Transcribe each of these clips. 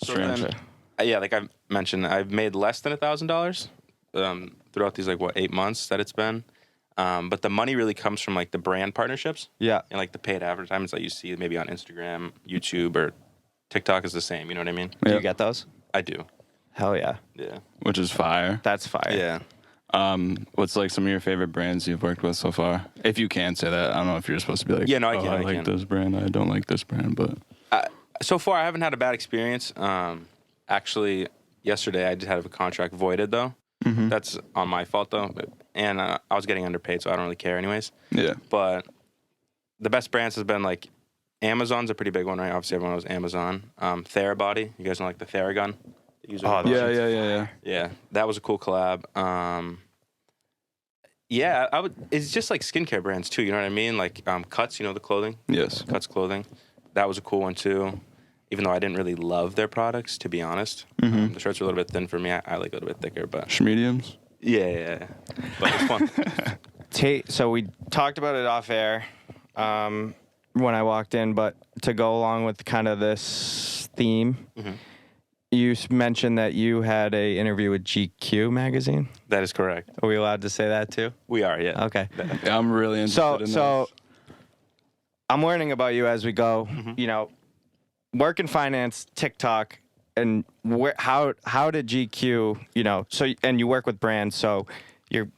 So Strange. then, yeah, like I mentioned, I've made less than $1,000 throughout these 8 months that it's been. But the money really comes from like the brand partnerships. Yeah. And like the paid advertisements that you see maybe on Instagram, YouTube, or TikTok is the same. You know what I mean? Do Yep. you get those? I do. Hell yeah. Yeah. Which is fire. That's fire. Yeah. What's like some of your favorite brands you've worked with so far? If you can say that. I don't know if you're supposed to be like, Yeah, no, I oh, can, I I like can. this brand. I don't like this brand, but So far, I haven't had a bad experience. Actually, yesterday I just had a contract voided though. That's on my fault though, and I was getting underpaid, so I don't really care anyways. yeah. But the best brands has been like Amazon's a pretty big one, right? Obviously, everyone knows Amazon. Therabody, you guys know like the Theragun? Oh, Yeah. Yeah, that was a cool collab. Yeah, I would. It's just like skincare brands too. You know what I mean? Like Cuts, you know the clothing. Yes. Cuts clothing. That was a cool one too. Even though I didn't really love their products, to be honest. The shirts are a little bit thin for me. I like a little bit thicker, but Mediums. yeah. But it's fun. So we talked about it off air when I walked in, but to go along with kind of this theme, you mentioned that you had a interview with GQ magazine. That is correct. Are we allowed to say that too? We are, yeah. Okay. Yeah, I'm really interested in So this. I'm learning about you as we go. You know, work in finance, TikTok, and how did GQ? You know, and you work with brands, so you're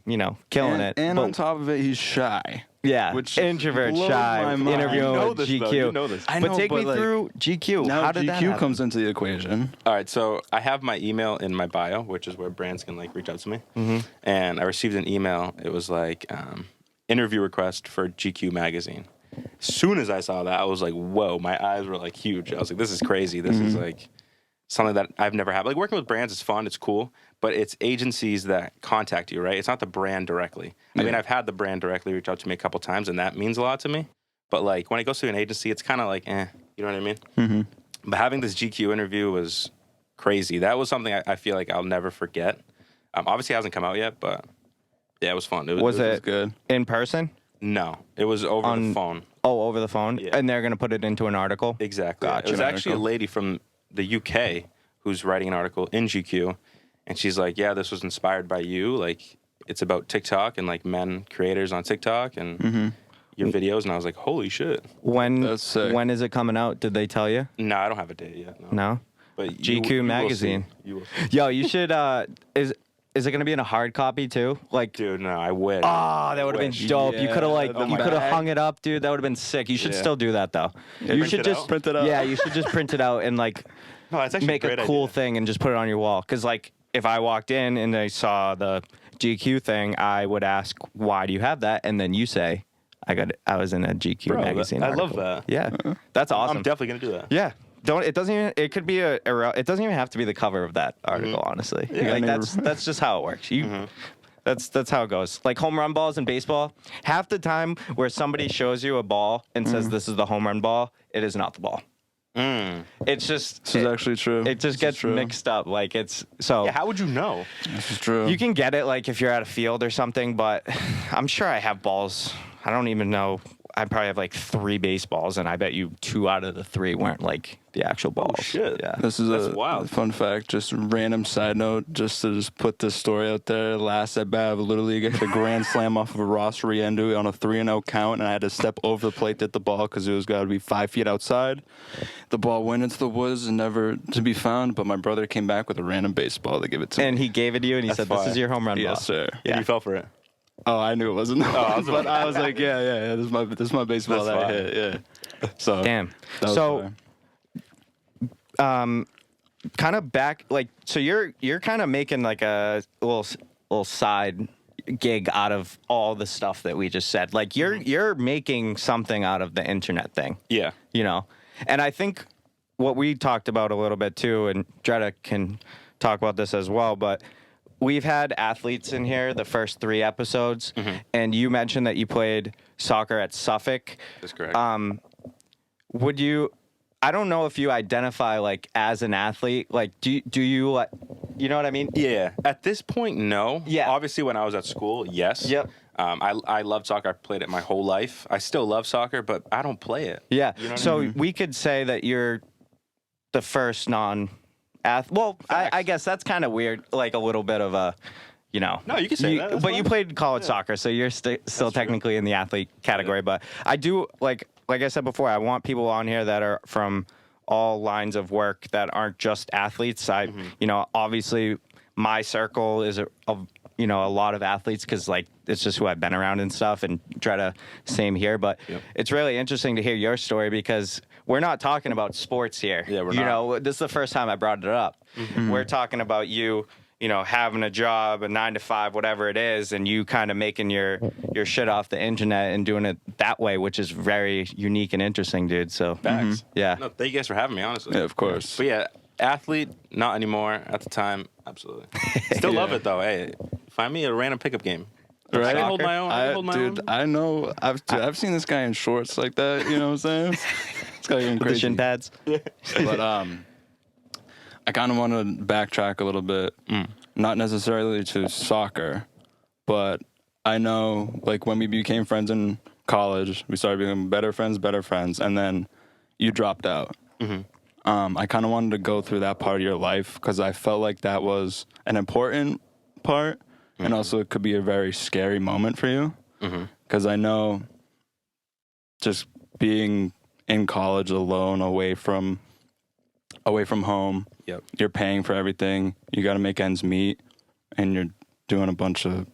killing it. And But- on top of it, he's shy. yeah, which introvert, blows shy, my mind. interviewing You know with this, GQ. though. You know this. I know, but take me like, through GQ. Now How did that GQ happen? comes into the equation. All right, so I have my email in my bio, which is where brands can like reach out to me. And I received an email. It was like interview request for GQ magazine. As soon as I saw that, I was like, whoa, my eyes were like huge. I was like, this is crazy. This is like something that I've never had. Like working with brands is fun, it's cool, but it's agencies that contact you, right? It's not the brand directly. I mean, I've had the brand directly reach out to me a couple times, and that means a lot to me. But like when it goes to an agency, it's kind of like, you know what I mean? But having this GQ interview was crazy. That was something I feel like I'll never forget. Obviously, it hasn't come out yet, but yeah, it was fun. Was It was it good. in person? No, it was over the phone. Oh, over the phone? Yeah. And they're going to put it into an article? Exactly. Gotcha. It was actually a lady from the UK who's writing an article in GQ, and she's like, yeah, this was inspired by you. Like, it's about TikTok and like men creators on TikTok and your videos. And I was like, holy shit. That's sick. When is it coming out? Did they tell you? No, I don't have a date yet. No. No? But GQ you will magazine. see. You will see. Yo, you should, is it going to be in a hard copy too? Like, Dude, no, I wish. oh, that would have been Wish. dope. You could have Yeah, you the could have bag. hung it up, dude. That would have been sick. You should Yeah. still do that though. You print should it just out? Print it out. Yeah, you should just print it out and like No, it's actually make a great a cool idea. thing and just put it on your wall. Because like if I walked in and I saw the GQ thing, I would ask, "Why do you have that?" And then you say, I was in a GQ Bro, magazine." I love article." that. Yeah, that's awesome. I'm definitely going to do that. Yeah. It doesn't even, it could be it doesn't even have to be the cover of that article, honestly. Yeah, like I never- that's just how it works. That's how it goes. Like home run balls in baseball, half the time where somebody shows you a ball and says this is the home run ball, it is not the ball. It's just This is actually true. it just This is gets true. mixed up. Like it's so Yeah, how would you know? This is true. you can get it like if you're at a field or something, but I'm sure I have balls. I don't even know. I probably have like 3 baseballs, and I bet you 2 out of the 3 weren't like the actual balls. shit. Yeah. This is That's a wild. fun fact, just random side note, just to just put this story out there. Last at bat of the Little League, I hit a grand slam off of a Ross Riendu on a 3-0 count, and I had to step over the plate to hit the ball because it was got to be 5 feet outside. The ball went into the woods and never to be found, but my brother came back with a random baseball to give it to me. And he gave it to you, and he That's said, "This fire. is your home run ball." Yes, sir. Yeah. And you fell for it. Oh, I knew it wasn't. But I was like, yeah, this is my baseball That's that I fire. hit. Yeah. So Damn. that was So, fire. kind of back, like, so you're kind of making like a little side gig out of all the stuff that we just said. Like, you're making something out of the internet thing. Yeah. You know, and I think what we talked about a little bit too, and Dretta can talk about this as well, but we've had athletes in here the first 3 episodes, and you mentioned that you played soccer at Suffolk. That's correct. Would you? I don't know if you identify like as an athlete. Like, do you? You know what I mean? Yeah. At this point, no. Yeah. Obviously, when I was at school, yes. Yep. I loved soccer. I played it my whole life. I still love soccer, but I don't play it. Yeah. You know what I So we could say that you're the first Well, I Facts. guess that's kind of weird. Like a little bit of a, No, you can say that. That's But you fine. played college soccer, so you're still technically in the athlete category. Yeah. But I do like I said before, I want people on here that are from all lines of work that aren't just athletes. Obviously my circle is a lot of athletes because like it's just who I've been around and stuff, and try to same here. But it's really interesting to hear your story because we're not talking about sports here. Yeah, we're not. This is the first time I brought it up. We're talking about you having a job, a 9 to 5, whatever it is, and you kind of making your shit off the internet and doing it that way, which is very unique and interesting, dude. So Facts. yeah. No, thank you guys for having me, honestly. Yeah, of course. But yeah, athlete, not anymore. At the time, absolutely. Still love it though. Hey, find me a random pickup game. Right? I can hold my own. I can hold my own. I know. I've seen this guy in shorts like that. You know what I'm saying? It's got going The crazy. shin pads. But I kind of want to backtrack a little bit. Not necessarily to soccer, but I know like when we became friends in college, we started becoming better friends, and then you dropped out. I kind of wanted to go through that part of your life because I felt like that was an important part, and also it could be a very scary moment for you because I know just being in college alone, away from home. Yep. You're paying for everything. You got to make ends meet, and you're doing a bunch of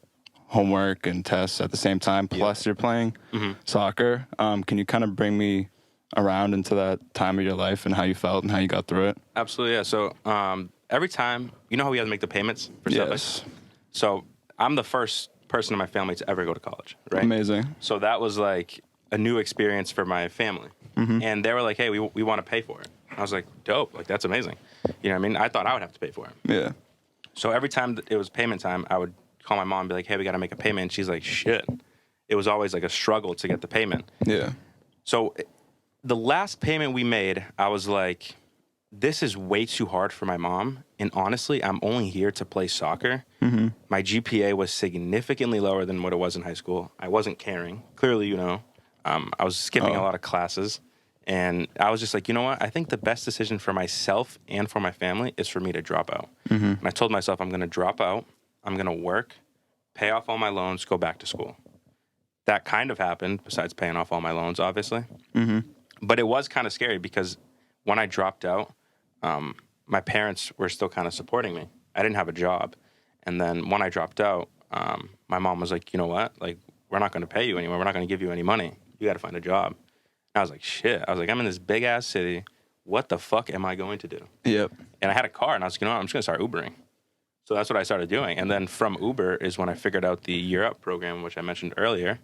homework and tests at the same time. Plus, you're playing soccer. Can you kind of bring me around into that time of your life and how you felt and how you got through it? Absolutely, yeah. So every time, you know how we have to make the payments for stuff? Yes. So I'm the first person in my family to ever go to college, right? Amazing. So that was like a new experience for my family. And they were like, hey, we want to pay for it. I was like, dope. Like, that's amazing. You know what I mean? I thought I would have to pay for it. Yeah. So every time it was payment time, I would call my mom and be like, hey, we got to make a payment. And she's like, shit. It was always like a struggle to get the payment. Yeah. So the last payment we made, I was like, this is way too hard for my mom. And honestly, I'm only here to play soccer. My GPA was significantly lower than what it was in high school. I wasn't caring. Clearly, I was skipping a lot of classes. And I was just like, you know what? I think the best decision for myself and for my family is for me to drop out. And I told myself I'm going to drop out. I'm going to work, pay off all my loans, go back to school. That kind of happened, besides paying off all my loans, obviously. But it was kind of scary because when I dropped out, my parents were still kind of supporting me. I didn't have a job. And then when I dropped out, my mom was like, you know what? Like, we're not going to pay you anymore. We're not going to give you any money. You got to find a job. I was like, shit. I was like, I'm in this big ass city. What the fuck am I going to do? Yep. And I had a car, and I was like, you know what? I'm just going to start Ubering. So that's what I started doing. And then from Uber is when I figured out the Year Up program, which I mentioned earlier.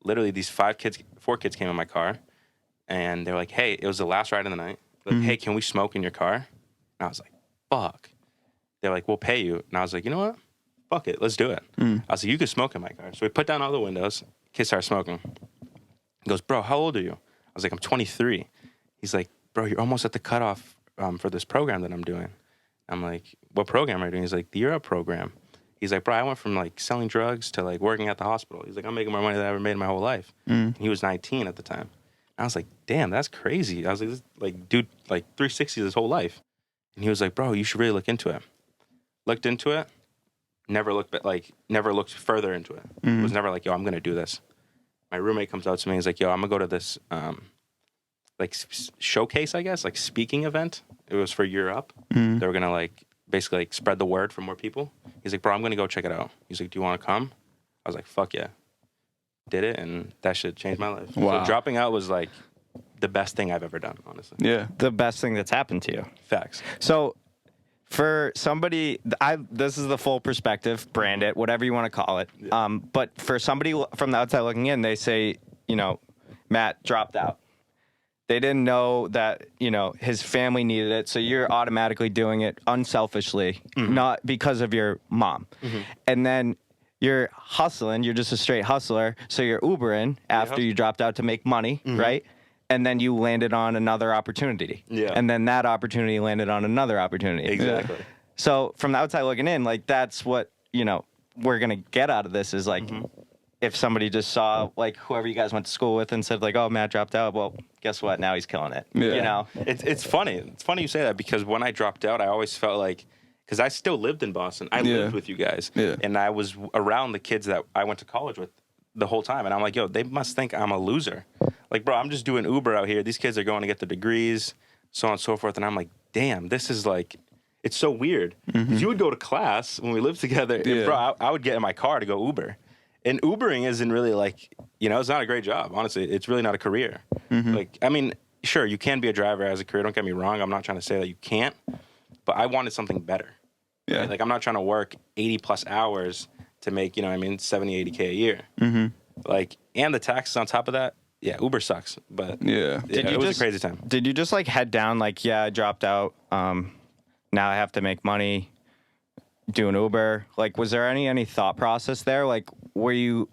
Literally, these 4 kids came in my car, and they're like, hey, it was the last ride of the night. Like, hey, can we smoke in your car? And I was like, fuck. They're like, we'll pay you. And I was like, you know what? Fuck it. Let's do it. I was like, you can smoke in my car. So we put down all the windows. Kids started smoking. He goes, bro, how old are you? I was like, I'm 23. He's like, bro, you're almost at the cutoff for this program that I'm doing. I'm like, what program are you doing? He's like, the Year Up program. He's like, bro, I went from like selling drugs to like working at the hospital. He's like, I'm making more money than I ever made in my whole life. And he was 19 at the time. And I was like, damn, that's crazy. I was like, this like dude, like 360 his whole life. And he was like, bro, you should really look into it. Looked into it. Never looked further into it. It was never like, yo, I'm gonna do this. My roommate comes out to me. He's like, yo, I'm gonna go to this like showcase, I guess, like speaking event. It was for Year Up. They were gonna like basically like spread the word for more people. He's like, bro, I'm gonna go check it out. He's like, do you want to come? I was like, fuck yeah. Did it, and that shit changed my life. Wow. So dropping out was like the best thing I've ever done, honestly. Yeah. The best thing that's happened to you. Facts. So for somebody, this is the full perspective, brand it, whatever you want to call it. Yeah. But for somebody from the outside looking in, they say, Matt dropped out. They didn't know that, his family needed it. So you're automatically doing it unselfishly, not because of your mom. And then you're hustling. You're just a straight hustler. So you're Ubering after you dropped out to make money, right? And then you landed on another opportunity. Yeah. And then that opportunity landed on another opportunity. Exactly. So from the outside looking in, like that's what, we're going to get out of this is like, if somebody just saw like whoever you guys went to school with and said like, oh, Matt dropped out. Well, guess what? Now he's killing it. Yeah. You know, It's funny. It's funny you say that because when I dropped out, I always felt like, because I still lived in Boston. I lived with you guys. Yeah. And I was around the kids that I went to college with the whole time. And I'm like, yo, they must think I'm a loser. Like, bro, I'm just doing Uber out here. These kids are going to get their degrees, so on and so forth. And I'm like, damn, this is like, it's so weird. 'Cause you would go to class when we lived together. And bro, I would get in my car to go Uber. And Ubering isn't really like, you know, it's not a great job. Honestly, it's really not a career. Like, I mean, sure, you can be a driver as a career. Don't get me wrong. I'm not trying to say that you can't. But I wanted something better. Yeah. Right? Like, I'm not trying to work 80 plus hours to make, you know what I mean, 70, 80K a year. Like, and the taxes on top of that. Yeah, Uber sucks. But Yeah. it was a crazy time. Did you just like head down like, yeah, I dropped out. Now I have to make money doing Uber. Like, was there any thought process there? Like, were you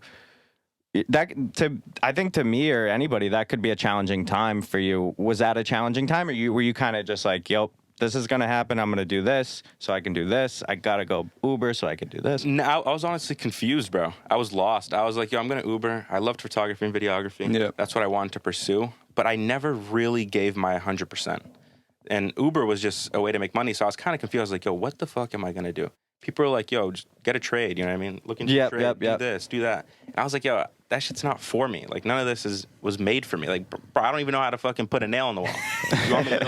I think to me or anybody that could be a challenging time for you. Was that a challenging time, or were you kind of just like, yep, this is gonna happen. I'm gonna do this so I can do this. I gotta go Uber so I can do this. No, I was honestly confused, bro. I was lost. I was like, yo, I'm gonna Uber. I loved photography and videography. Yeah. That's what I wanted to pursue. But I never really gave my 100%. And Uber was just a way to make money. So I was kind of confused. I was like, yo, what the fuck am I gonna do? People are like, yo, just get a trade. You know what I mean? Look into a trade, do this, do that. And I was like, yo, that shit's not for me. Like, none of this was made for me. Like, bro, I don't even know how to fucking put a nail in the wall. You want me to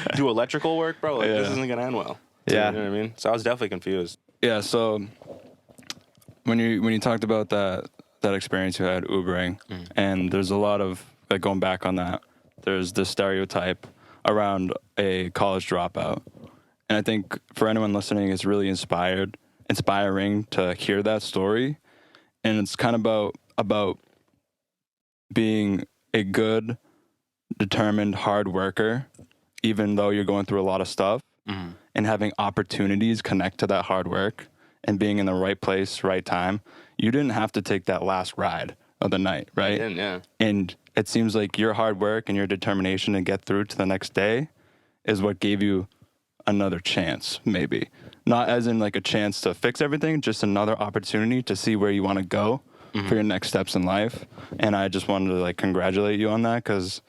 go do electrical work, bro? Like, this isn't gonna end well. Yeah. You know what I mean? So I was definitely confused. Yeah. So when you talked about that experience you had Ubering, and there's a lot of like going back on that. There's this stereotype around a college dropout, and I think for anyone listening, it's really inspiring to hear that story, and it's kind of about being a good, determined, hard worker, even though you're going through a lot of stuff, and having opportunities connect to that hard work and being in the right place, right time. You didn't have to take that last ride of the night, right? Yeah. And it seems like your hard work and your determination to get through to the next day is what gave you another chance, maybe. Not as in like a chance to fix everything, just another opportunity to see where you want to go for your next steps in life. And I just wanted to like congratulate you on that, because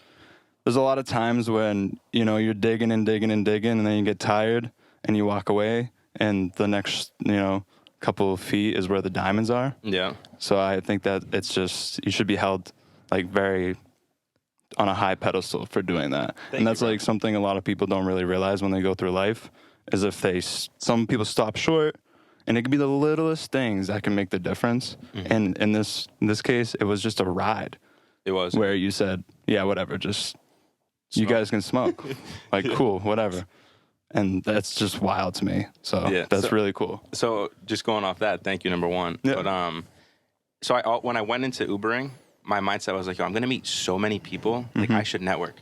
there's a lot of times when, you know, you're digging and digging and digging, and then you get tired and you walk away, and the next, you know, couple of feet is where the diamonds are. Yeah. So I think that it's just, you should be held like very on a high pedestal for doing that. And that's like something a lot of people don't really realize when they go through life, is if some people stop short, and it can be the littlest things that can make the difference. And in this case, it was just a ride. It was. Where you said, yeah, whatever, just you guys can smoke. Like, cool, whatever. And that's just wild to me. So that's really cool. So just going off that, thank you, number one. Yeah. But so when I went into Ubering, my mindset was like, yo, I'm gonna meet so many people. Like, I should network.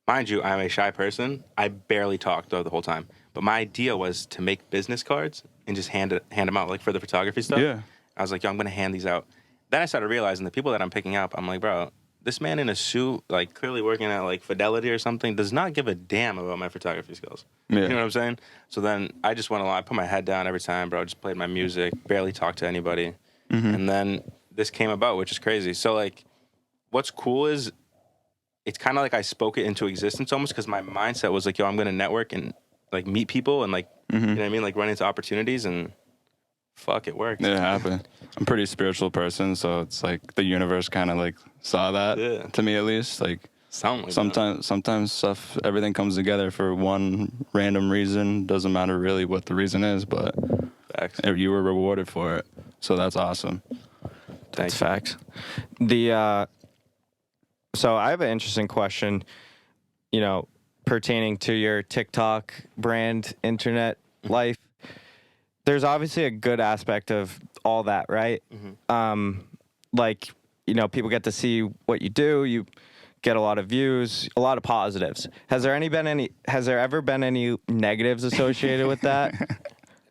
Mind you, I'm a shy person. I barely talked the whole time. But my idea was to make business cards and just hand them out, like for the photography stuff. Yeah. I was like, yo, I'm gonna hand these out. Then I started realizing the people that I'm picking up, I'm like, bro, this man in a suit, like clearly working at like Fidelity or something, does not give a damn about my photography skills. Yeah. You know what I'm saying? So then I just went along. I put my head down every time, bro. Just played my music, barely talked to anybody. And then this came about, which is crazy. So like, what's cool is it's kind of like I spoke it into existence almost, because my mindset was like, yo, I'm going to network and like meet people and like, you know what I mean? Like run into opportunities, and fuck, it worked. It happened. I'm a pretty spiritual person, so it's like the universe kind of like saw that, to me at least. Like, sometimes stuff, everything comes together for one random reason. Doesn't matter really what the reason is, but you were rewarded for it. So that's awesome. That's facts. So I have an interesting question, you know, pertaining to your TikTok brand, internet life. There's obviously a good aspect of all that, right? Like, you know, people get to see what you do. You get a lot of views, a lot of positives. Has there ever been any negatives associated with that?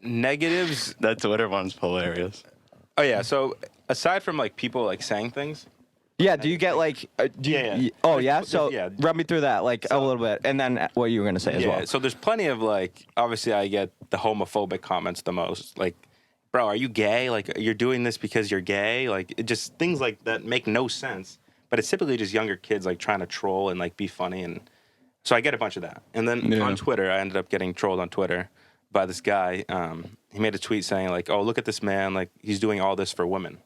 Negatives? That Twitter one's hilarious. Oh yeah. So aside from like people like saying things. Yeah. Do you get like? Oh yeah. So run me through that like a little bit, and then what you were gonna say as well. So there's plenty of like. Obviously, I get the homophobic comments the most. Like, bro, are you gay? Like, you're doing this because you're gay? Like, it just things like that make no sense. But it's typically just younger kids like trying to troll and like be funny, and so I get a bunch of that. And then on Twitter, I ended up getting trolled on Twitter by this guy. He made a tweet saying like, "Oh, look at this man! Like, he's doing all this for women."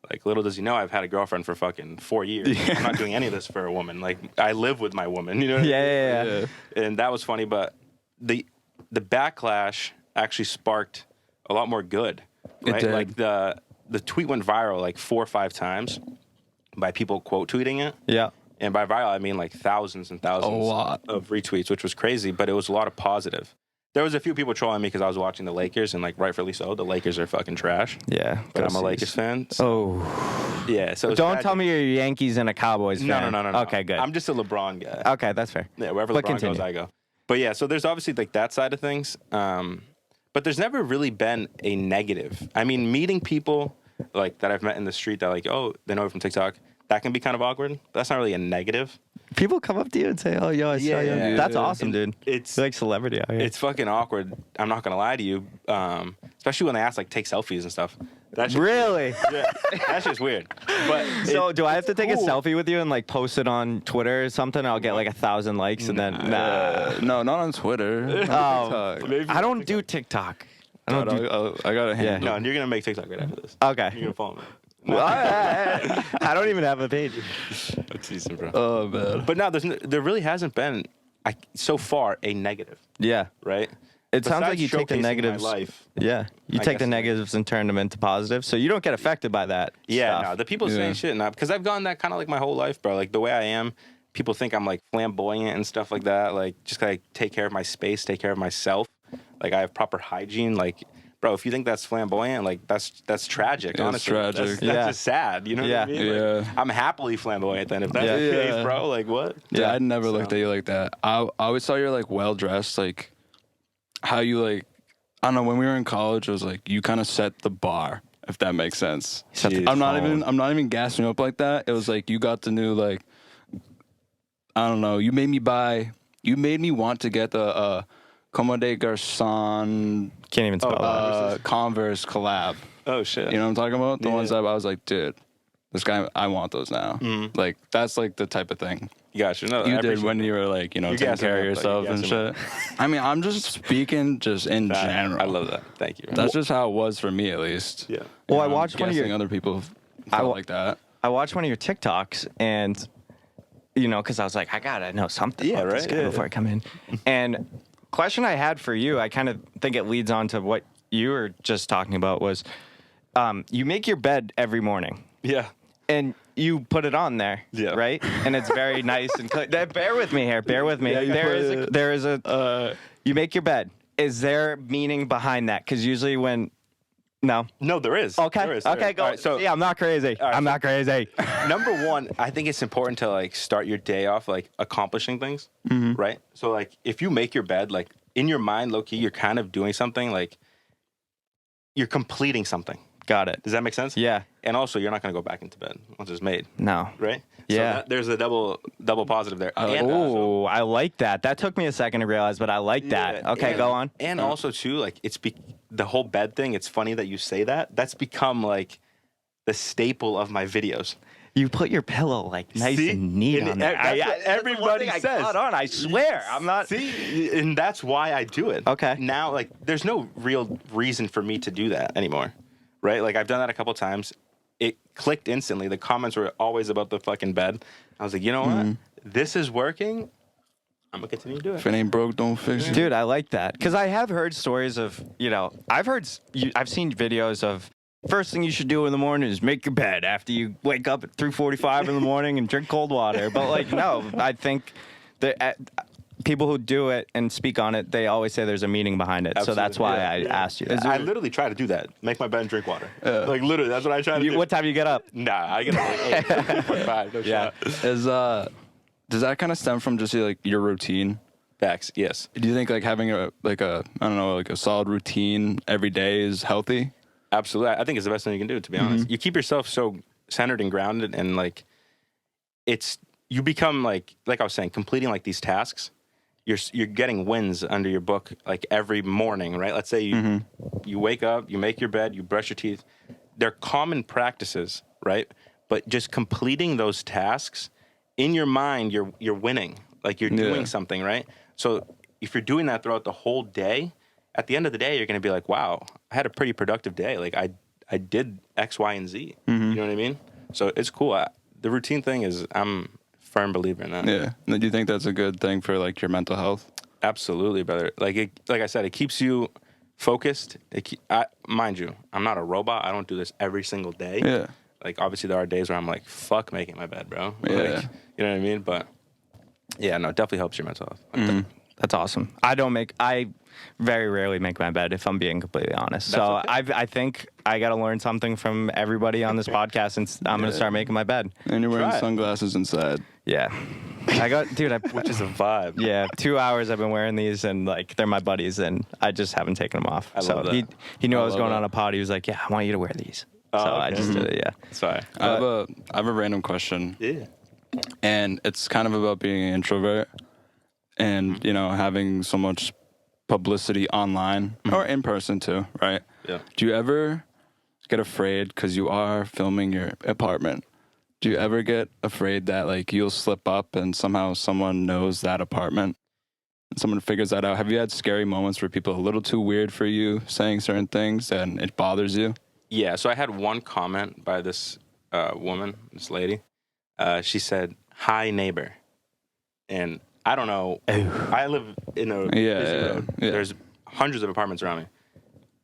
Like, little does he know, I've had a girlfriend for fucking 4 years. Yeah. I'm not doing any of this for a woman. Like, I live with my woman. You know? What I mean? Yeah. And that was funny, but the backlash actually sparked a lot more good. Right? It did. Like the tweet went viral like 4 or 5 times by people quote tweeting it. Yeah. And by viral, I mean like thousands and thousands of retweets, which was crazy, but it was a lot of positive. There was a few people trolling me because I was watching the Lakers, and like rightfully so. The Lakers are fucking trash. Yeah. But I'm a Lakers fan. So, yeah. So don't tell me you're a Yankees and a Cowboys fan. No. Okay, good. I'm just a LeBron guy. Okay, that's fair. Yeah, wherever LeBron goes, I go. But yeah, so there's obviously like that side of things. But there's never really been a negative. I mean, meeting people like that I've met in the street that like, oh, they know me from TikTok. That can be kind of awkward. But that's not really a negative. People come up to you and say, "Oh, yo, I saw you." Yeah. That's awesome, dude. It's You're like celebrity out here. It's fucking awkward. I'm not gonna lie to you. Especially when they ask like take selfies and stuff. That's really. Yeah, that's just weird. But So do I have to take a selfie with you and like post it on Twitter or something? I'll get like 1,000 likes and then no, not on Twitter. Oh, maybe I don't do TikTok. I got a handle. no, and you're gonna make TikTok right after this. Okay. You're gonna follow me. Well, I don't even have a page. That's decent, bro. Oh man. But no, there really hasn't been so far a negative, Yeah. right? It sounds like you take the Showcasing my negatives. life. Yeah. You I take the guess. negatives and turn them into positives, so you don't get affected by that. Yeah, stuff. no, the people saying shit, not because I've gone that kind of like my whole life, bro. Like the way I am, people think I'm like flamboyant and stuff like that. Like just like take care of my space, take care of myself. Like I have proper hygiene. Like, bro, if you think that's flamboyant, like that's tragic. It's honestly, tragic. That's just sad. You know what I mean? Yeah. Like, I'm happily flamboyant then. If that's the Yeah. case, bro, like what? Yeah, I never looked at you like that. I always saw you're like well dressed, like how you like. I don't know. When we were in college, it was like you kind of set the bar, if that makes sense. I'm not even gassing you up like that. It was like you got the new like. I don't know. You made me want to get the Como de Garçon Can't even spell that. Converse collab. Oh shit. You know what I'm talking about? The ones that I was like, dude, this guy, I want those now. Like that's like the type of thing Gotcha. No, you I did appreciate when it. you were like, you know, You're taking gassing care of me up, yourself though. You're and gassing shit. I mean, I'm just speaking just in general. I love that. Thank you. That's just how it was for me, at least. Yeah. Well, I I'm watched one of guessing your other people felt like that. I watched one of your TikToks and, you know, because I was like, I gotta know something about this right? guy Yeah. before I come in. And question I had for you, I kind of think it leads on to what you were just talking about was, you make your bed every morning Yeah. and you put it on there, Yeah. right? And it's very nice and clean. Bear with me here. Bear with me. Yeah, There is a. You make your bed. Is there meaning behind that? Because usually when. No. No, there is. Okay. There is, Okay. Go. All right, so yeah, I'm not crazy. right, I'm not crazy. number one, I think it's important to like start your day off like accomplishing things, right? So like if you make your bed, like in your mind, low key, you're kind of doing something like you're completing something. Got it. Does that make sense? Yeah. And also, you're not gonna go back into bed once it's made, No. right? Yeah. So there's a double positive there. like And also- Oh, I like that. That took me a second to realize, but I like that. Yeah, Okay, and- go on. And also too, like the whole bed thing. It's funny that you say that. That's become like the staple of my videos. You put your pillow like nice See? and neat And on there. that's what everybody I says. caught on. I swear, I'm not. See, and that's why I do it. Okay. Now, like, there's no real reason for me to do that anymore, right? Like, I've done that a couple times. It clicked instantly. The comments were always about the fucking bed. I was like, you know what? This is working. I'm gonna continue to do it. If it ain't broke, don't fix it. Dude, I like that because I have heard stories of I've seen videos of first thing you should do in the morning is make your bed after you wake up at 3:45 in the morning and drink cold water. But like, no, I think that people who do it and speak on it, they always say there's a meaning behind it. So that's Absolutely. why Yeah. I asked you that. I literally try to do that. Make my bed and drink water. Like literally, that's what I try to do. What time you get up? Nah, I get up like 8:45. No Yeah. shot. Does that kind of stem from just like your routine? Facts. Yes. Do you think like having a solid routine every day is healthy? Absolutely. I think it's the best thing you can do, to be honest. You keep yourself so centered and grounded, and like you become like I was saying, completing like these tasks. you're getting wins under your book like every morning, right? Let's say you wake up, you make your bed, you brush your teeth. They're common practices, right? But just completing those tasks in your mind, you're winning. Like you're doing something, right? So if you're doing that throughout the whole day, at the end of the day, you're going to be like, wow, I had a pretty productive day. Like I did X, Y, and Z. You know what I mean? So it's cool. The routine thing is, I'm a firm believer in that. Yeah. Do you think that's a good thing for like your mental health? Absolutely, brother. Like I said, it keeps you focused. Mind you, I'm not a robot. I don't do this every single day. Yeah. Like obviously there are days where I'm like, fuck making my bed, bro. Yeah. Like, you know what I mean? But yeah, no, it definitely helps your mental health. That's awesome. I very rarely make my bed, if I'm being completely honest. That's So okay. I think I got to learn something from everybody on this podcast, and I'm going to start making my bed. And you're wearing Try it. sunglasses inside. Yeah. Which is a vibe. Yeah, 2 hours I've been wearing these, and like they're my buddies, and I just haven't taken them off. I love that. He knew I was love going that. on a pod. He was like, "Yeah, I want you to wear these." Oh, so I okay. just did it. Yeah. Sorry. I have a random question. Yeah. And it's kind of about being an introvert and, you know, having so much publicity online or in person too, right? Yeah. Do you ever get afraid because you are filming your apartment? Do you ever get afraid that like you'll slip up and somehow someone knows that apartment and someone figures that out? Have you had scary moments where people are a little too weird for you saying certain things and it bothers you? Yeah. So I had one comment by this woman, this lady. She said, "Hi, neighbor," and I don't know. I live in a busy road. yeah. There's hundreds of apartments around me.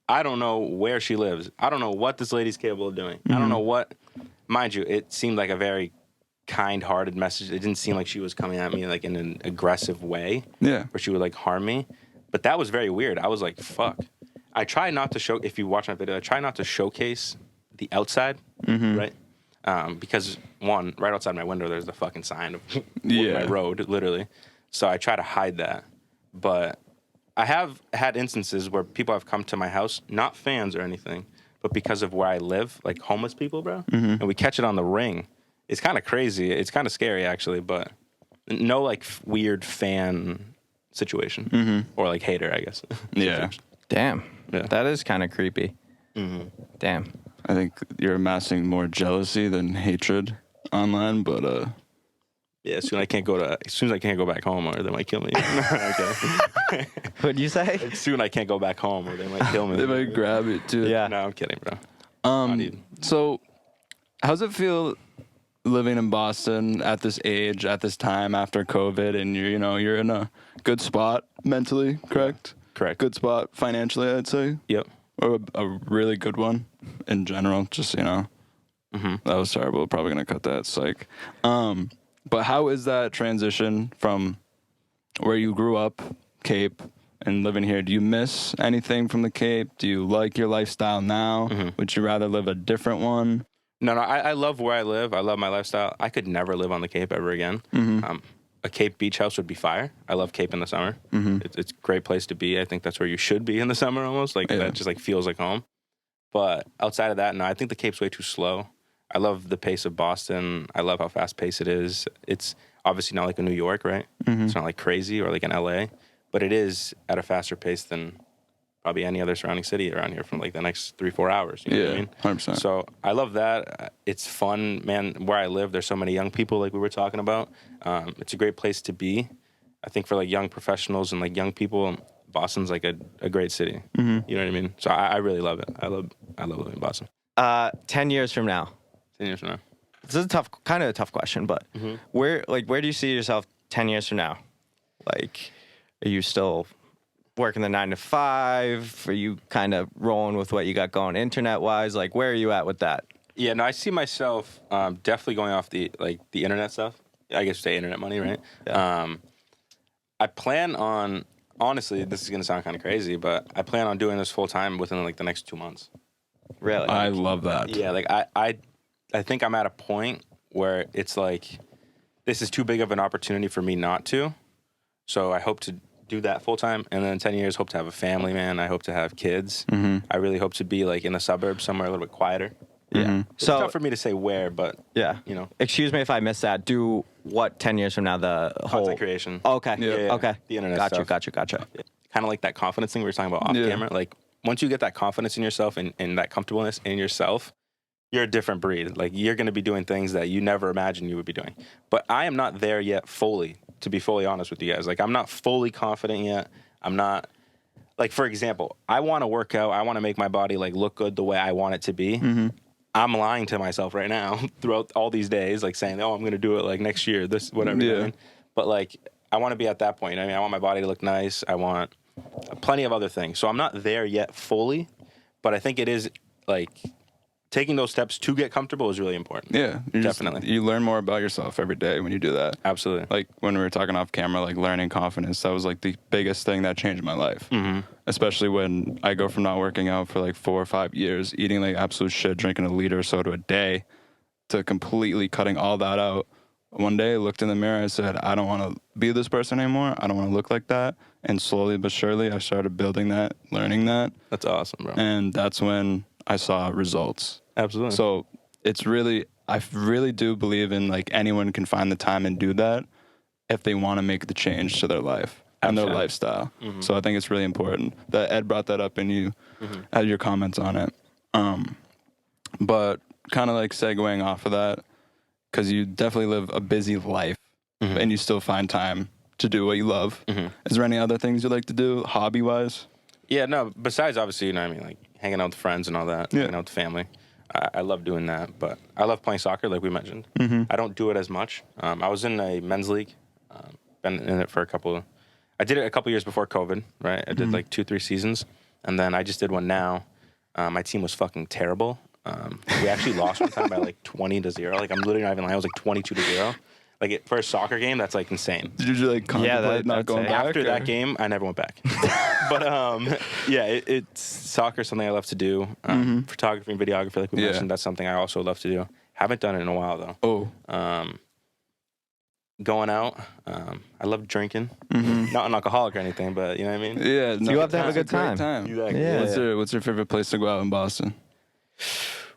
I don't know where she lives. I don't know what this lady's capable of doing. I don't know what. Mind you, it seemed like a very kind-hearted message. It didn't seem like she was coming at me like in an aggressive way. Yeah. Where she would like harm me. But that was very weird. I was like, fuck. I try not to show. If you watch my video, I try not to showcase the outside, right? Because one, right outside my window, there's the fucking sign of my road, literally. So I try to hide that. But I have had instances where people have come to my house, not fans or anything, but because of where I live, like homeless people, bro. And we catch it on the ring. It's kind of crazy. It's kind of scary, actually, but no like weird fan situation or like hater, I guess. Yeah. Damn. Yeah. That is kind of creepy. Damn. I think you're amassing more jealousy than hatred online, but Yeah, as soon as I can't go back home, or they might kill me. No, I'm kidding. What'd you say? Soon I can't go back home, or they might kill me. they might grab it too. Yeah. No, I'm kidding, bro. So, how's it feel living in Boston at this age, at this time after COVID, and you're in a good spot mentally, correct? Correct. Good spot financially, I'd say, Yep. or a really good one in general. Just that was terrible. Probably gonna cut that. Psych. But how is that transition from where you grew up, Cape, and living here? Do you miss anything from the Cape? Do you like your lifestyle now? Would you rather live a different one? No, I love where I live. I love my lifestyle. I could never live on the Cape ever again. A Cape beach house would be fire. I love Cape in the summer. It's a great place to be. I think that's where you should be in the summer almost. Like that just like feels like home. But outside of that, no, I think the Cape's way too slow. I love the pace of Boston. I love how fast paced it is. It's obviously not like a New York, right? It's not like crazy or like an LA, but it is at a faster pace than probably any other surrounding city around here from like the next 3-4 hours. You know what I mean? 100%. So I love that. It's fun, man. Where I live, there's so many young people like we were talking about. It's a great place to be. I think for like young professionals and like young people, Boston's like a great city. You know what I mean? So I really love it. I love living in Boston. 10 years from now. 10 years from now. This is kind of a tough question, but where do you see yourself 10 years from now? Like, are you still working the 9 to 5? Are you kind of rolling with what you got going internet wise? Like, where are you at with that? Yeah, no, I see myself definitely going off the internet stuff. I guess you say internet money, right? Yeah. I plan on, honestly, this is gonna sound kind of crazy, but I plan on doing this full time within like the next 2 months. Really? I love that. Yeah, like I think I'm at a point where it's like this is too big of an opportunity for me not to. So I hope to do that full time, and then in 10 years, hope to have a family, man. I hope to have kids. I really hope to be like in the suburbs somewhere a little bit quieter. Yeah. It's So tough for me to say where, but yeah. you know. Excuse me if I missed that. Do what 10 years from now the whole Content creation. Okay. Yeah. Okay. The internet Gotcha. stuff. Gotcha. Kind of like that confidence thing we were talking about off Yeah. camera. Like once you get that confidence in yourself and that comfortableness in yourself, you're a different breed. Like you're going to be doing things that you never imagined you would be doing. But I am not there yet fully, to be fully honest with you guys. Like I'm not fully confident yet. I'm not, like, for example, I want to work out. I want to make my body like look good the way I want it to be. I'm lying to myself right now throughout all these days, like saying, oh, I'm going to do it like next year, this, whatever. You know what I mean? But like, I want to be at that point. I mean, I want my body to look nice. I want plenty of other things. So I'm not there yet fully, but I think it is like taking those steps to get comfortable is really important. Yeah, Definitely. You learn more about yourself every day when you do that. Absolutely. Like when we were talking off camera, like learning confidence, that was like the biggest thing that changed my life. Especially when I go from not working out for like 4 or 5 years, eating like absolute shit, drinking a liter of soda a day, to completely cutting all that out. One day I looked in the mirror and said, I don't want to be this person anymore. I don't want to look like that. And slowly but surely I started building that, learning that. That's awesome, bro. And that's when I saw results. Absolutely. So it's really, I really do believe in like anyone can find the time and do that if they want to make the change to their life and their lifestyle. So I think it's really important that Ed brought that up and you had your comments on it. But kind of like segueing off of that, because you definitely live a busy life and you still find time to do what you love. Is there any other things you like to do hobby wise? Yeah, no, besides obviously, you know what I mean, like hanging out with friends and all that, hanging out with family. I love doing that, but I love playing soccer, like we mentioned. I don't do it as much. I was in a men's league, been in it for I did it a couple years before COVID, right? I did like 2-3 seasons, and then I just did one now. My team was fucking terrible. We actually lost one time by like 20-0. Like I'm literally not even lying. I was like 22-0. Like for a soccer game, that's like insane. Did you like contemplate not going back? After that game, I never went back. But yeah, it's soccer, something I love to do. Photography and videography, like we mentioned, that's something I also love to do. Haven't done it in a while though. Going out, I love drinking. Not an alcoholic or anything, but you know what I mean. Yeah, you have to have a good time. Exactly. Yeah. What's your favorite place to go out in Boston?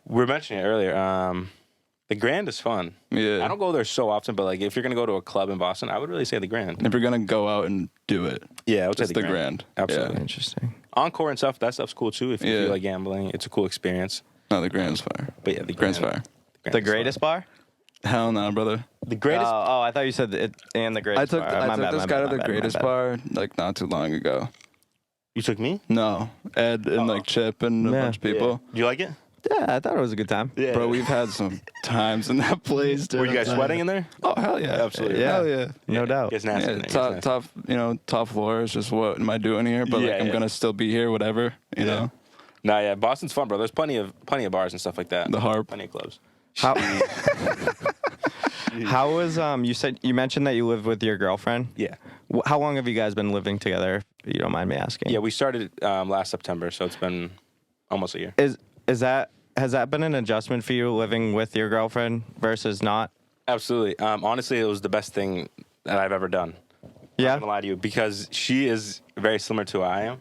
We were mentioning it earlier. The Grand is fun. Yeah. I don't go there so often, but like if you're gonna go to a club in Boston, I would really say the Grand. If you're gonna go out and do it, Yeah, I would say it's the Grand. Absolutely. Yeah. Interesting. Encore and stuff, that stuff's cool too. If you feel like gambling, it's a cool experience. No, the Grand's fire. But yeah, the Grand's fire. The greatest bar? Hell no, brother. The greatest. Oh, I thought you said it and the greatest I bar. took this guy to the greatest bar like not too long ago. You took me? No, Ed and like Chip and a bunch of people. Do you like it? Yeah, I thought it was a good time. Yeah. Bro, we've had some times in that place. Dude. Were you guys sweating in there? Oh hell yeah, Absolutely. Yeah. Hell yeah. No doubt. It's nasty. Yeah, in there. top, It's nasty. top floor is just what am I doing here? But like I'm gonna still be here, whatever, you know. Nah, yeah, Boston's fun, bro. There's plenty of bars and stuff like that. The Harp. Plenty of clubs. How was you mentioned that you live with your girlfriend? Yeah. How long have you guys been living together, if you don't mind me asking? Yeah, we started last September, so it's been almost a year. Has that been an adjustment for you living with your girlfriend versus not? Absolutely. Honestly, it was the best thing that I've ever done. Yeah. I'm not gonna lie to you, because she is very similar to who I am.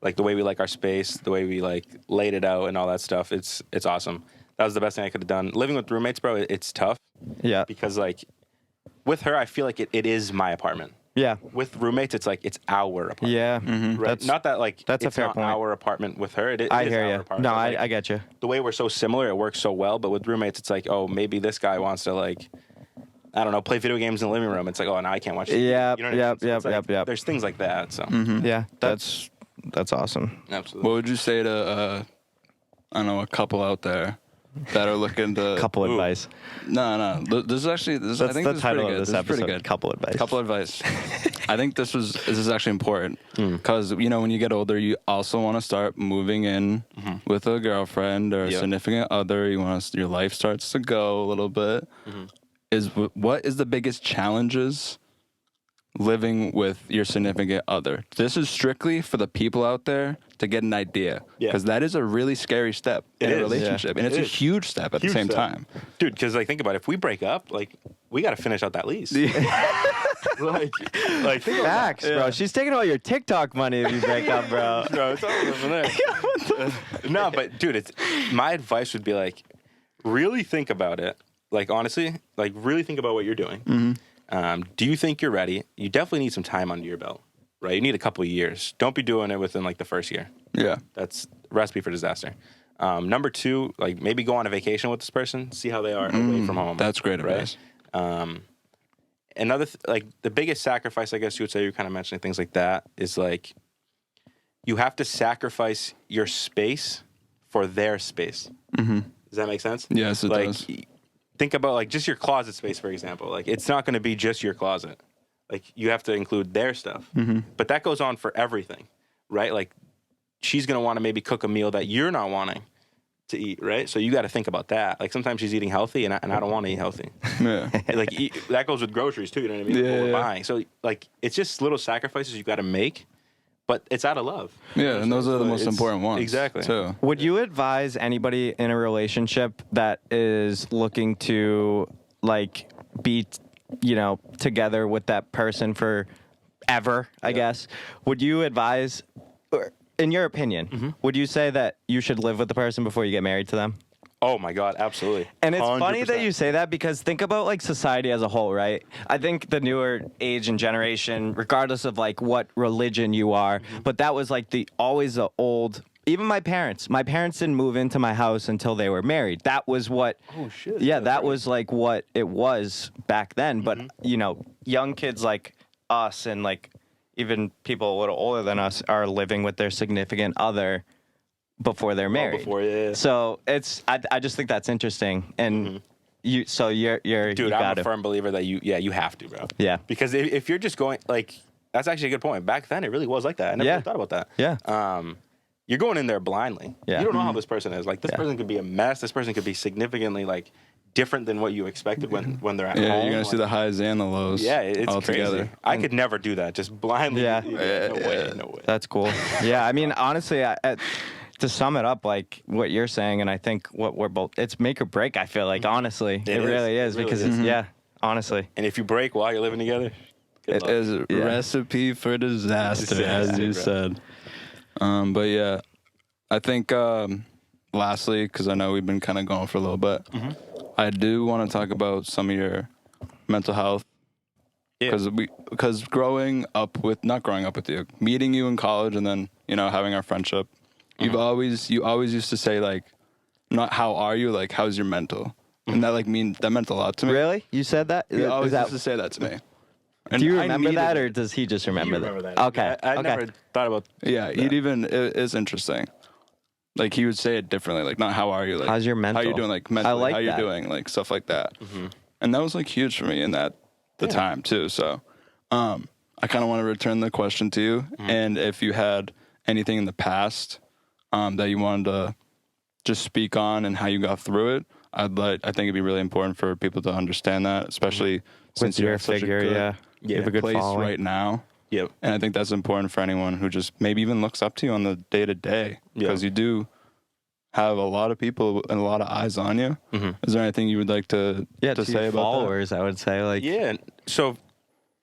Like the way we like our space, the way we like laid it out and all that stuff. It's awesome. That was the best thing I could have done. Living with roommates, bro, it's tough. Yeah. Because like with her, I feel like it is my apartment. Yeah. With roommates, it's like it's our apartment. Yeah. Right? Not that like that's it's a fair not point. our apartment with her. It I is hear our you. apartment. No, Like, I get you. the way we're so similar, it works so well. But with roommates, it's like, oh, maybe this guy wants to like, I don't know, play video games in the living room. It's like, oh, now I can't watch. TV. Yeah. You know what I mean? So it's like, Yep. There's things like that. So Yeah. That's awesome. absolutely. What would you say to I don't know, a couple out there that are looking to Couple advice. No. This is actually I That's think the this is title pretty of good. this This is pretty episode. good. Couple advice. Couple advice. I think this is actually important because you know when you get older, you also want to start moving in with a girlfriend or a significant other. You want your life starts to go a little bit. What is the biggest challenges living with your significant other? This is strictly for the people out there to get an idea because that is a really scary step in a relationship, and it's a huge step at the same time. Dude, because like think about it. If we break up, like we got to finish out that lease. like think about Facts, that. bro. She's taking all your TikTok money if you break up, bro. Bro, it's all over there. No, but dude, my advice would be like, really think about it. Like honestly, like really think about what you're doing. Do you think you're ready? You definitely need some time under your belt, right? You need a couple of years. Don't be doing it within like the first year. Yeah. That's a recipe for disaster. Number 2, like maybe go on a vacation with this person, see how they are away from home. That's great advice. Another like the biggest sacrifice, I guess you would say, you're kind of mentioning things like that, is like you have to sacrifice your space for their space. Does that make sense? Yes, it does. Think about like just your closet space, for example. Like it's not going to be just your closet. Like you have to include their stuff. But that goes on for everything, right? Like she's going to want to maybe cook a meal that you're not wanting to eat, right? So you got to think about that. Like sometimes she's eating healthy and I don't want to eat healthy. Yeah. Like that goes with groceries too, you know what I mean? Yeah, What we're yeah. buying. So like it's just little sacrifices you got to make, but it's out of love. Yeah, and those are the most It's- important ones. exactly. Too. Would you advise anybody in a relationship that is looking to like be, together with that person for ever, I guess? Would you advise, or in your opinion, would you say that you should live with the person before you get married to them? Oh my God, absolutely. And it's funny that 100%. you say that because think about like society as a whole, right? I think the newer age and generation, regardless of like what religion you are, but that was like always the old. Even my parents didn't move into my house until they were married. That was what. Oh shit. Yeah, that's that right. was like what it was back then. But young kids like us and like even people a little older than us are living with their significant other before they're married. before, yeah. So I just think that's interesting, and you're Dude, you I'm gotta. a firm believer that you have to, bro. Yeah. Because if you're just going like, that's actually a good point. Back then, it really was like that. I never really thought about that. Yeah. You're going in there blindly. Yeah. You don't know how this person is. Like this Yeah. person could be a mess. This person could be significantly like different than what you expected when they're at Yeah, home. you're gonna see the highs and the lows. Yeah, it's all crazy. together. I could never do that. Just blindly. Yeah. No way. That's cool. Yeah, I mean, honestly, to sum it up, like what you're saying, and I think what we're both, it's make or break. I feel like honestly, it is. really is It really because is. it's honestly. And if you break while you're living together, good It luck. is a recipe for disaster, as you said. But yeah, I think lastly, because I know we've been kind of going for a little bit, I do want to talk about some of your mental health. Yeah. Because not growing up with you, meeting you in college, and then having our friendship, you always used to say like, not how are you, like how's your mental, and that meant a lot to me. Really, you said that? You always Is that used to say that to me. And do you I remember needed that, it. or does he just remember, You remember that? Okay. I okay. never thought about. Yeah, he'd even it is interesting. Like he would say it differently, like not how are you, like How's your how you mental? doing, like mentally, I like how you that. doing, like stuff like that. And that was like huge for me in the time too. So, I kind of want to return the question to you, and if you had anything in the past that you wanted to just speak on and how you got through it, I think it'd be really important for people to understand that, especially since With you're your at such a figure, good you have a good place following. right now. Yep. And I think that's important for anyone who just maybe even looks up to you on the day to day, because you do have a lot of people and a lot of eyes on you. Is there anything you would like to to say your about followers, I would say like Yeah. So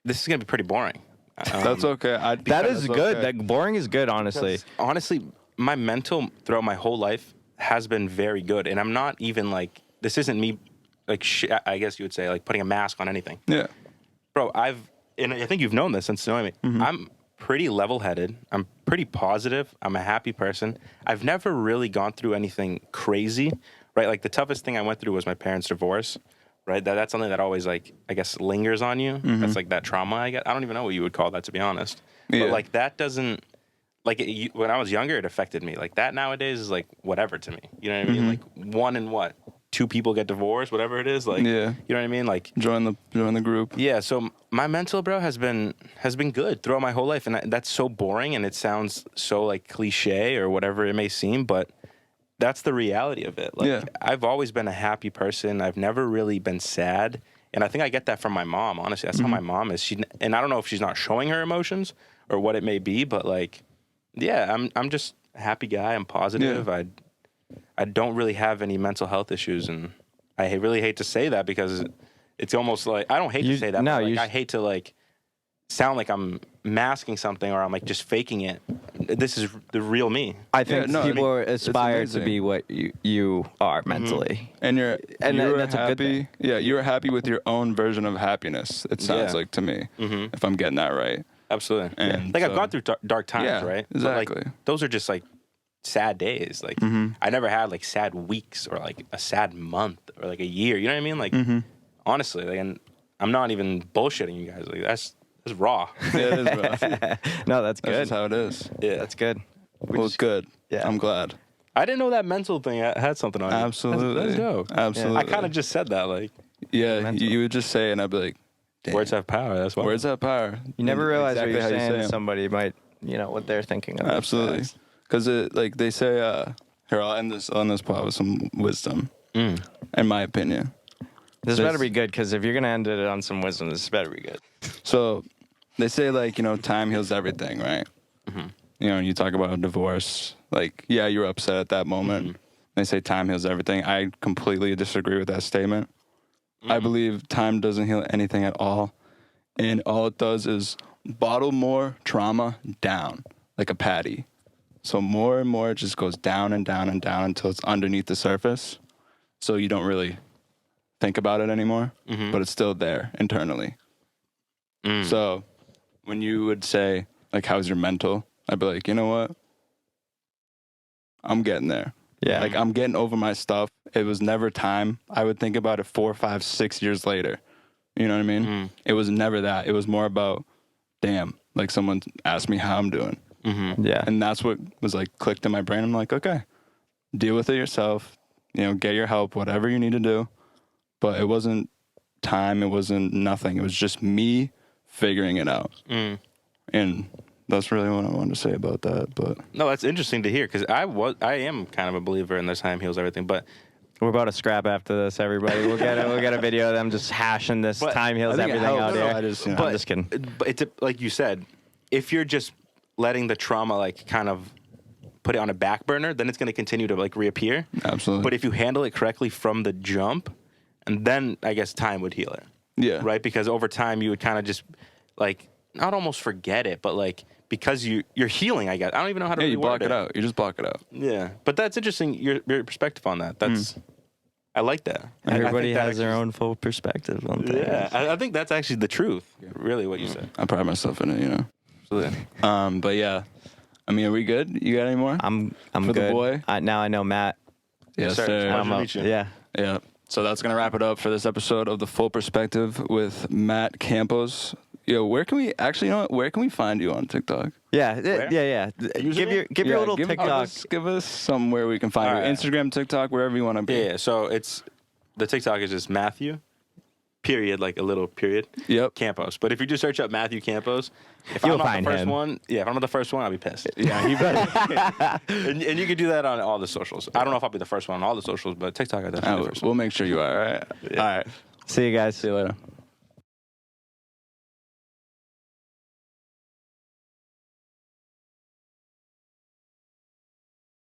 this is gonna be pretty boring. that? That's okay. that is good. Okay. Like boring is good, honestly. Honestly, my mental throughout my whole life has been very good, and I'm not even like, this isn't me like I guess you would say like putting a mask on anything. Yeah. Bro, and I think you've known this since knowing me. I'm pretty level-headed. I'm pretty positive. I'm a happy person. I've never really gone through anything crazy, right? Like the toughest thing I went through was my parents' divorce, right? That's something that always like, I guess, lingers on you. That's like that trauma I get. I don't even know what you would call that, to be honest. Yeah. But like that doesn't, like when I was younger, it affected me. Like that nowadays is like whatever to me. You know what I mean? Like one in what? 2 people get divorced, whatever it is. Like, Yeah. you know what I mean? Like, Join the group. yeah, so my mental, bro, has been good throughout my whole life, and that's so boring, and it sounds so like cliche or whatever it may seem, but that's the reality of it. Like, Yeah. I've always been a happy person. I've never really been sad, and I think I get that from my mom. Honestly, that's how my mom is. And I don't know if she's not showing her emotions or what it may be, but like, yeah, I'm just a happy guy. I'm positive. Yeah. I don't really have any mental health issues, and I really hate to say that because it's almost like, I don't hate to say that, no, but like, you I hate to like sound like I'm masking something or I'm like just faking it. This is the real me. I think no, I people mean, aspire it's to amazing. be what you are mentally. And that's a good thing. Yeah, you're happy with your own version of happiness. It sounds Yeah. like to me, if I'm getting that right. Absolutely. And like I've so- gone through dark times, Yeah, right? exactly. But like those are just like sad days. Like I never had like sad weeks or like a sad month or like a year. You know what I mean? Like honestly, like, and I'm not even bullshitting you guys. Like that's raw. Yeah, it is rough. No, that's That's good. just how it is. Yeah. That's good. Well, good. Yeah. I'm glad. I didn't know that mental thing had something on it. Absolutely. That's dope. Absolutely. I kind of just said that. Like Yeah, you would just say, and I'd be like, damn. words have power. That's why. Words have power. You never realize Exactly what how you're you saying say to 'em. somebody might, what they're thinking of. Absolutely. Because like they say, here, I'll end this on this part with some wisdom, in my opinion. This better be good, because if you're going to end it on some wisdom, this better be good. So they say, like, time heals everything, right? You talk about a divorce, like, yeah, you were upset at that moment. They say time heals everything. I completely disagree with that statement. I believe time doesn't heal anything at all. And all it does is bottle more trauma down, like a patty. So more and more it just goes down and down and down until it's underneath the surface. So you don't really think about it anymore, but it's still there internally. So when you would say, like, how's your mental? I'd be like, you know what? I'm getting there. Yeah. Like, I'm getting over my stuff. It was never time. I would think about it 4, 5, 6 years later. You know what I mean? It was never that. It was more about, damn, like someone asked me how I'm doing. Yeah. And that's what was like clicked in my brain. I'm like, okay, deal with it yourself. Get your help, whatever you need to do. But it wasn't time. It wasn't nothing. It was just me figuring it out. And that's really what I wanted to say about that. But No, that's interesting to hear because I am kind of a believer in this time heals everything, but We're about to scrap after this, everybody. We'll get a video of them just hashing this But time heals I think it everything out helps. here. I just, I'm just kidding. But it's like you said, if you're just letting the trauma like kind of put it on a back burner, then it's going to continue to like reappear. absolutely. But if you handle it correctly from the jump, and then I guess time would heal it, yeah. right? Because over time you would kind of just like not almost forget it, but like because you're healing. I guess I don't even know how to. Yeah, really you block word it out. You just block it out. Yeah, but that's interesting. Your perspective on that. That's I like that. I Everybody think that has their actually- own full perspective on things. Yeah, I think that's actually the truth. Really, what you said. I pride myself in it, Absolutely. But yeah, I mean, are we good? You got any more? I'm For the good. boy? Now I know Matt. Yes, sir. sir. Pleasure I'm to up. meet you. Yeah. Yeah. So that's gonna wrap it up for this episode of The Full Perspective with Matt Campos. Yo, where can we actually? Where can we find you on TikTok? Yeah. Where? Yeah. Username? Give your little TikTok. Give us somewhere we can find All you. right. Instagram, TikTok, wherever you want to be. Yeah. So it's the TikTok is just Matthew, period, like a little period. Yep. Campos. But if you just search up Matthew Campos, if You'll I'm not find the first him. one, if I'm not the first one, I'll be pissed. Yeah, you better. and you can do that on all the socials. I don't know if I'll be the first one on all the socials, but TikTok I definitely the first one. We'll make sure you are. All right. All right. See you guys. See you later.